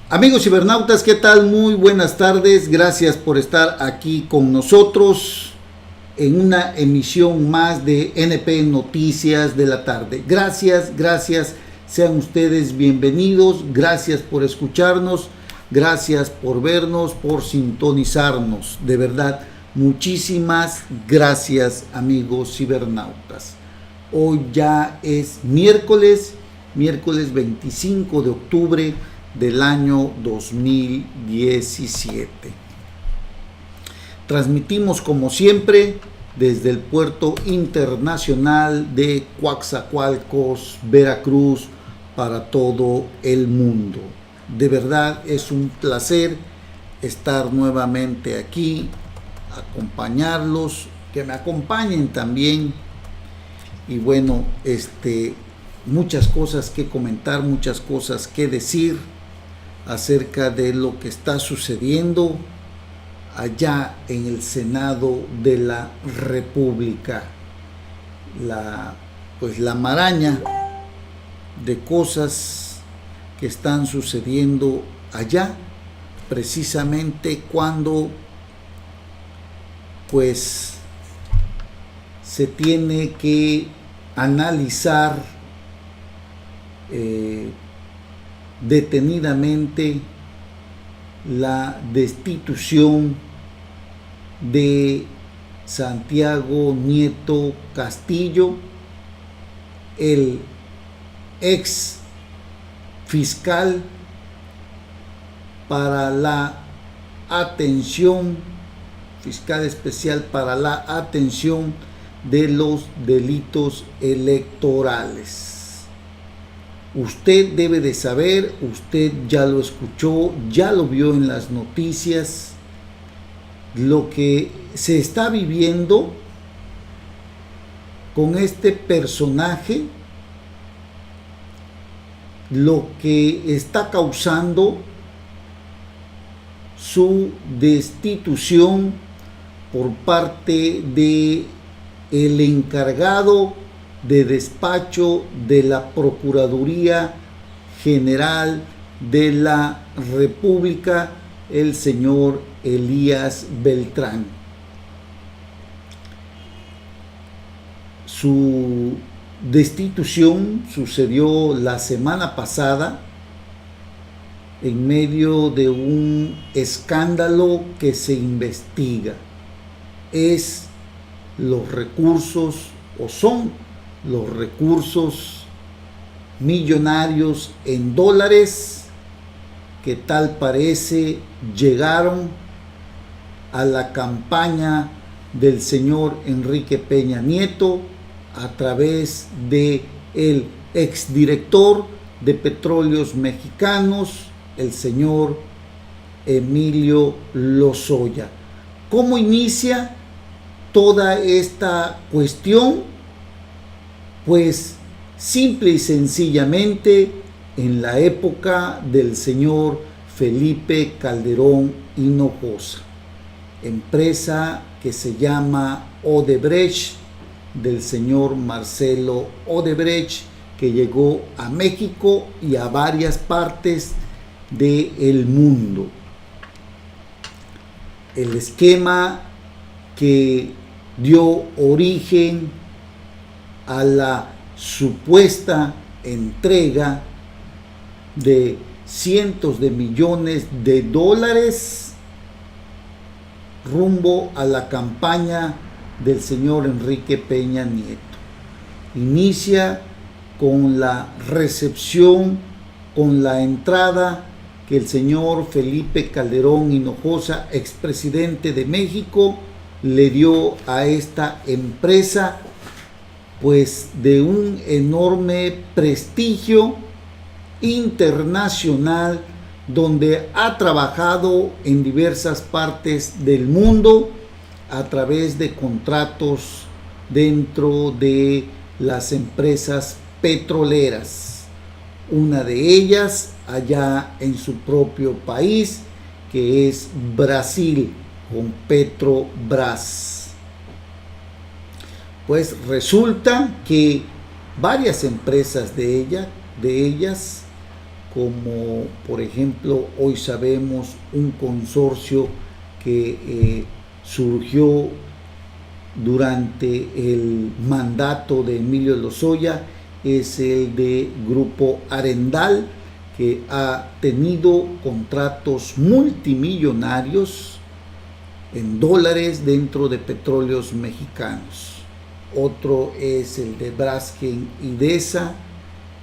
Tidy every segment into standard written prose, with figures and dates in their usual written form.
Amigos cibernautas, ¿qué tal? Muy buenas tardes. Gracias por estar aquí con nosotros en una emisión más de NP Noticias de la tarde. Gracias. Sean ustedes bienvenidos. Gracias por escucharnos. Gracias por vernos, por sintonizarnos. De verdad, muchísimas gracias, amigos cibernautas. Hoy ya es miércoles 25 de octubre del año 2017. Transmitimos como siempre desde el puerto internacional de Coatzacoalcos, Veracruz, para todo el mundo. De verdad es un placer estar nuevamente aquí, acompañarlos, que me acompañen también. Y bueno, muchas cosas que comentar, muchas cosas que decir acerca de lo que está sucediendo allá en el Senado de la República. La maraña de cosas que están sucediendo allá, precisamente cuando se tiene que analizar detenidamente la destitución de Santiago Nieto Castillo, el ex fiscal para la atención, fiscal especial para la atención de los delitos electorales. Usted debe de saber, usted ya lo escuchó, ya lo vio en las noticias, lo que se está viviendo con este personaje, lo que está causando su destitución por parte de el encargado de despacho de la Procuraduría General de la República, el señor Elías Beltrán. Su destitución sucedió la semana pasada en medio de un escándalo que se investiga. Es los recursos, o son los recursos millonarios en dólares que tal parece llegaron a la campaña del señor Enrique Peña Nieto a través de el exdirector de Petróleos Mexicanos, el señor Emilio Lozoya. ¿Cómo inicia toda esta cuestión? Pues simple y sencillamente en la época del señor Felipe Calderón Hinojosa, empresa que se llama Odebrecht, del señor Marcelo Odebrecht, que llegó a México y a varias partes del mundo. El esquema que dio origen a la supuesta entrega de cientos de millones de dólares rumbo a la campaña del señor Enrique Peña Nieto. Inicia con la recepción, con la entrada que el señor Felipe Calderón Hinojosa, expresidente de México, le dio a esta empresa, pues de un enorme prestigio internacional, donde ha trabajado en diversas partes del mundo a través de contratos dentro de las empresas petroleras. Una de ellas allá en su propio país, que es Brasil, con Petrobras. Pues resulta que varias empresas de ellas como por ejemplo hoy sabemos un consorcio que surgió durante el mandato de Emilio Lozoya, es el de Grupo Arendal, que ha tenido contratos multimillonarios en dólares dentro de Petróleos Mexicanos. Otro es el de Braskem Idesa,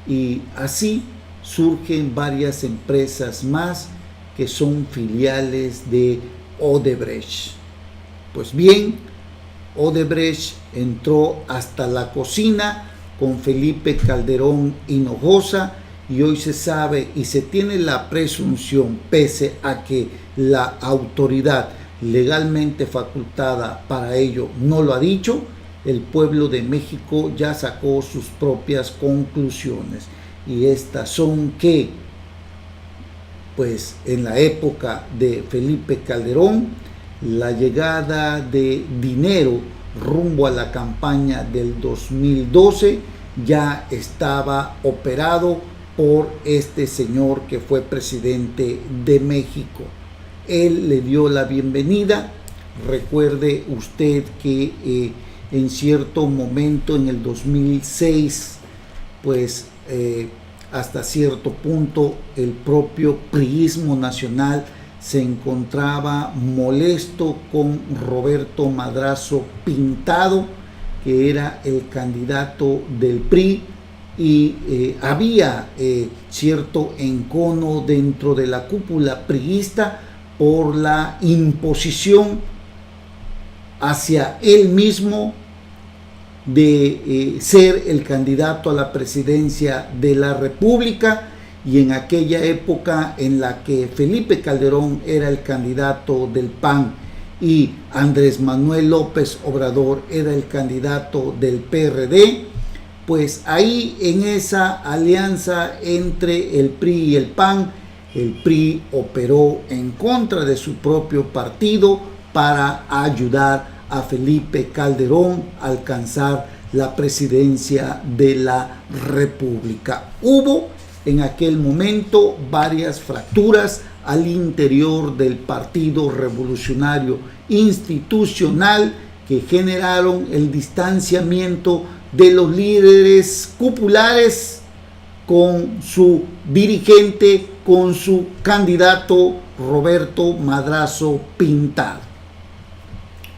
y así surgen varias empresas más que son filiales de Odebrecht. Pues bien, Odebrecht entró hasta la cocina con Felipe Calderón Hinojosa, y hoy se sabe y se tiene la presunción, pese a que la autoridad legalmente facultada para ello no lo ha dicho, el pueblo de México ya sacó sus propias conclusiones, y estas son que, pues en la época de Felipe Calderón, la llegada de dinero rumbo a la campaña del 2012 ya estaba operado por este señor que fue presidente de México. Él le dio la bienvenida. Recuerde usted que en cierto momento en el 2006, pues hasta cierto punto el propio priismo nacional se encontraba molesto con Roberto Madrazo Pintado, que era el candidato del PRI, y había cierto encono dentro de la cúpula priista por la imposición hacia él mismo de ser el candidato a la presidencia de la República. Y en aquella época en la que Felipe Calderón era el candidato del PAN y Andrés Manuel López Obrador era el candidato del PRD, pues ahí en esa alianza entre el PRI y el PAN, el PRI operó en contra de su propio partido para ayudar a Felipe Calderón a alcanzar la presidencia de la República. Hubo en aquel momento varias fracturas al interior del Partido Revolucionario Institucional que generaron el distanciamiento de los líderes cupulares con su dirigente, con su candidato Roberto Madrazo Pintado.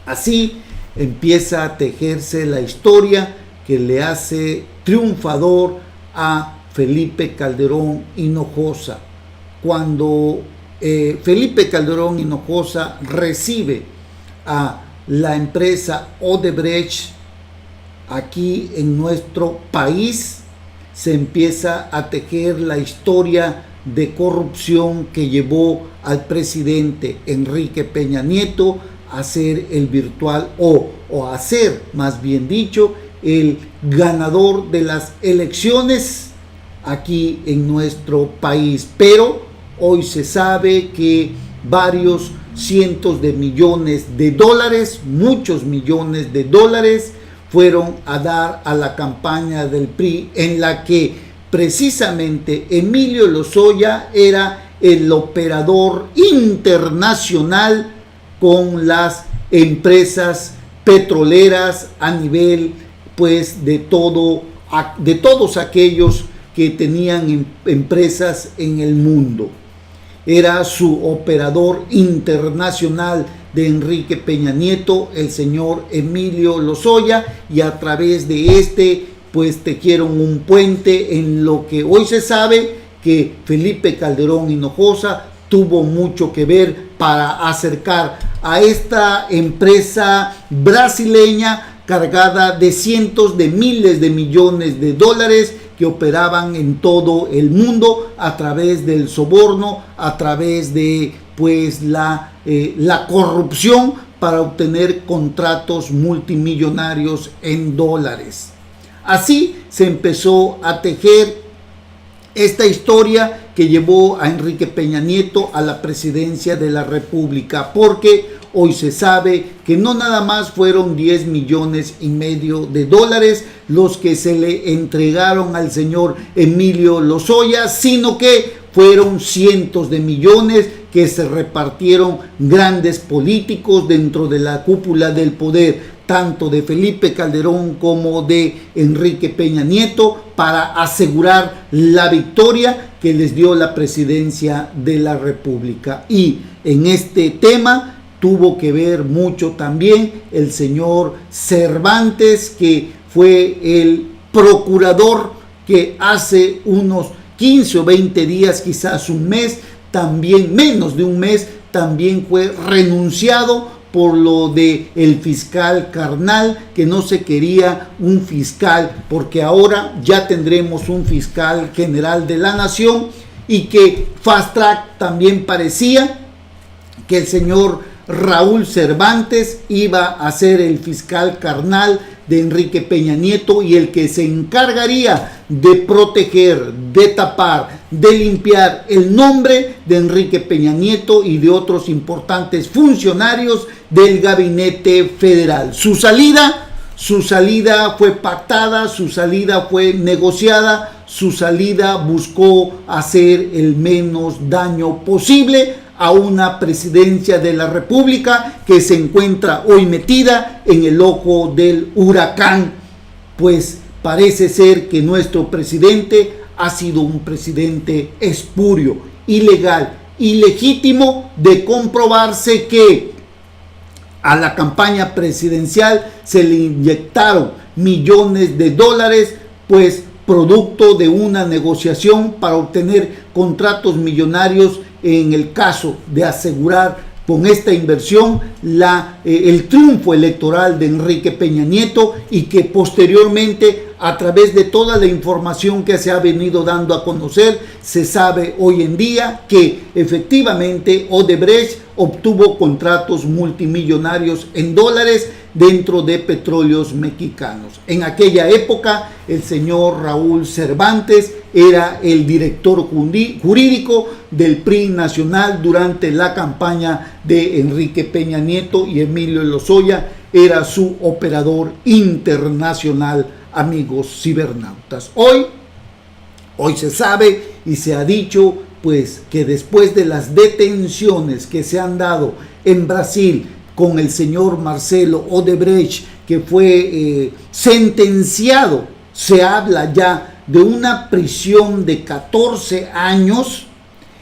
Así empieza a tejerse la historia que le hace triunfador a Felipe Calderón Hinojosa. Cuando Felipe Calderón Hinojosa recibe a la empresa Odebrecht aquí en nuestro país, se empieza a tejer la historia de corrupción que llevó al presidente Enrique Peña Nieto a ser el virtual o a ser, más bien dicho, el ganador de las elecciones aquí en nuestro país. Pero hoy se sabe que varios cientos de millones de dólares, muchos millones de dólares, fueron a dar a la campaña del PRI, en la que precisamente Emilio Lozoya era el operador internacional con las empresas petroleras a nivel, pues, de todos aquellos que tenían empresas en el mundo. Era su operador internacional de Enrique Peña Nieto, el señor Emilio Lozoya, y a través de este, pues, tejieron un puente en lo que hoy se sabe que Felipe Calderón Hinojosa tuvo mucho que ver para acercar a esta empresa brasileña cargada de cientos de miles de millones de dólares que operaban en todo el mundo a través del soborno, a través de, pues, la corrupción para obtener contratos multimillonarios en dólares. Así se empezó a tejer esta historia que llevó a Enrique Peña Nieto a la presidencia de la República, porque hoy se sabe que no nada más fueron 10 millones y medio de dólares los que se le entregaron al señor Emilio Lozoya, sino que fueron cientos de millones que se repartieron grandes políticos dentro de la cúpula del poder, tanto de Felipe Calderón como de Enrique Peña Nieto, para asegurar la victoria que les dio la presidencia de la República. Y en este tema tuvo que ver mucho también el señor Cervantes, que fue el procurador que hace unos 15 o 20 días, quizás un mes, también menos de un mes, también fue renunciado por lo de el fiscal carnal, que no se quería un fiscal, porque ahora ya tendremos un fiscal general de la nación, y que fast track también parecía que el señor Raúl Cervantes iba a ser el fiscal carnal de Enrique Peña Nieto y el que se encargaría de proteger, de tapar, de limpiar el nombre de Enrique Peña Nieto y de otros importantes funcionarios del gabinete federal. Su salida fue pactada, su salida fue negociada, su salida buscó hacer el menos daño posible a una presidencia de la República que se encuentra hoy metida en el ojo del huracán, pues parece ser que nuestro presidente ha sido un presidente espurio, ilegal, ilegítimo, de comprobarse que a la campaña presidencial se le inyectaron millones de dólares, pues producto de una negociación para obtener contratos millonarios, en el caso de asegurar con esta inversión el triunfo electoral de Enrique Peña Nieto, y que posteriormente, a través de toda la información que se ha venido dando a conocer, se sabe hoy en día que efectivamente Odebrecht obtuvo contratos multimillonarios en dólares dentro de Petróleos Mexicanos. En aquella época, el señor Raúl Cervantes era el director jurídico del PRI nacional durante la campaña de Enrique Peña Nieto, y Emilio Lozoya era su operador internacional, amigos cibernautas. Hoy se sabe y se ha dicho, pues, que después de las detenciones que se han dado en Brasil con el señor Marcelo Odebrecht, que fue sentenciado, se habla ya de una prisión de 14 años,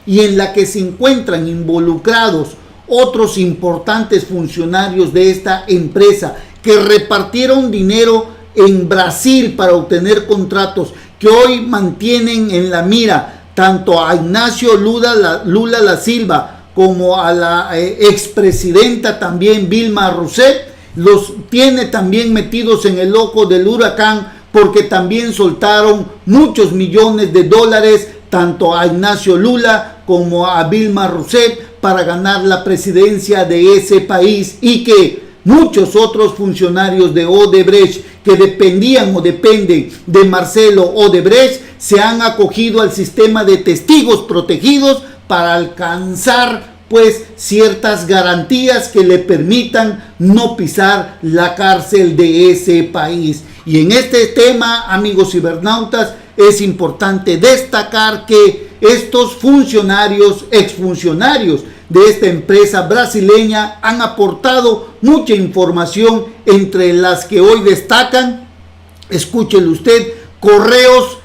y en la que se encuentran involucrados otros importantes funcionarios de esta empresa que repartieron dinero en Brasil para obtener contratos, que hoy mantienen en la mira tanto a Ignacio Lula da Silva como a la expresidenta también Dilma Rousseff. Los tiene también metidos en el ojo del huracán, porque también soltaron muchos millones de dólares tanto a Ignacio Lula como a Dilma Rousseff para ganar la presidencia de ese país, y que muchos otros funcionarios de Odebrecht que dependían o dependen de Marcelo Odebrecht se han acogido al sistema de testigos protegidos para alcanzar, pues, ciertas garantías que le permitan no pisar la cárcel de ese país. Y en este tema, amigos cibernautas, es importante destacar que estos funcionarios, exfuncionarios de esta empresa brasileña, han aportado mucha información, entre las que hoy destacan, escúchelo usted, correos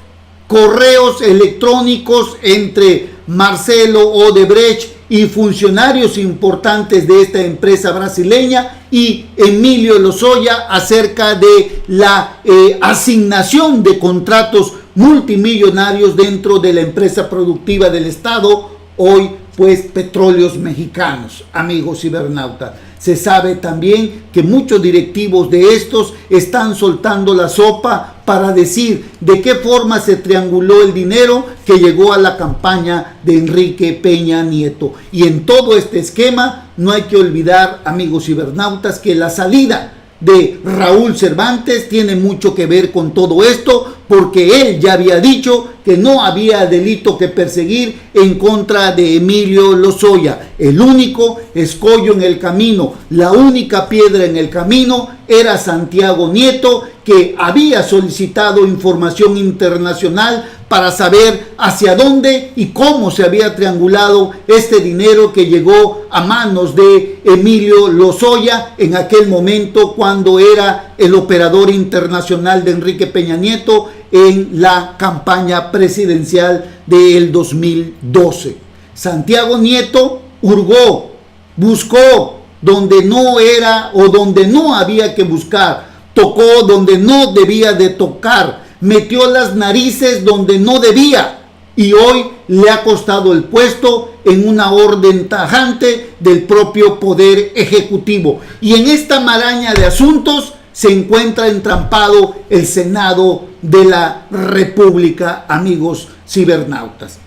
electrónicos entre Marcelo Odebrecht y funcionarios importantes de esta empresa brasileña y Emilio Lozoya acerca de la asignación de contratos multimillonarios dentro de la empresa productiva del Estado, hoy pues Petróleos Mexicanos, amigos cibernautas. Se sabe también que muchos directivos de estos están soltando la sopa para decir de qué forma se trianguló el dinero que llegó a la campaña de Enrique Peña Nieto. Y en todo este esquema no hay que olvidar, amigos cibernautas, que la salida de Raúl Cervantes tiene mucho que ver con todo esto, porque él ya había dicho que no había delito que perseguir en contra de Emilio Lozoya. El único escollo en el camino, la única piedra en el camino era Santiago Nieto, que había solicitado información internacional para saber hacia dónde y cómo se había triangulado este dinero que llegó a manos de Emilio Lozoya en aquel momento cuando era el operador internacional de Enrique Peña Nieto en la campaña presidencial del 2012. Santiago Nieto hurgó, buscó donde no era o donde no había que buscar, tocó donde no debía de tocar, metió las narices donde no debía y hoy le ha costado el puesto en una orden tajante del propio Poder Ejecutivo. Y en esta maraña de asuntos se encuentra entrampado el Senado de la República, amigos cibernautas.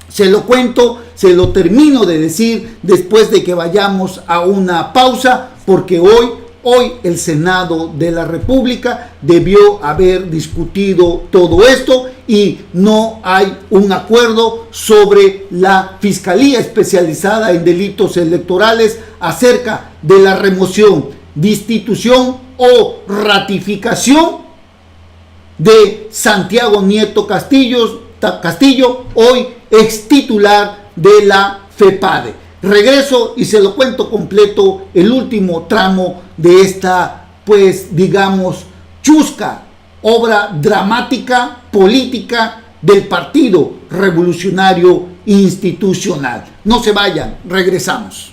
Se lo cuento, se lo termino de decir después de que vayamos a una pausa, porque hoy el Senado de la República debió haber discutido todo esto y no hay un acuerdo sobre la Fiscalía Especializada en Delitos Electorales acerca de la remoción, destitución o ratificación de Santiago Nieto Castillo, hoy ex titular de la FEPADE. Regreso y se lo cuento completo, el último tramo de esta, pues digamos, chusca obra dramática política del Partido Revolucionario Institucional. No se vayan, regresamos.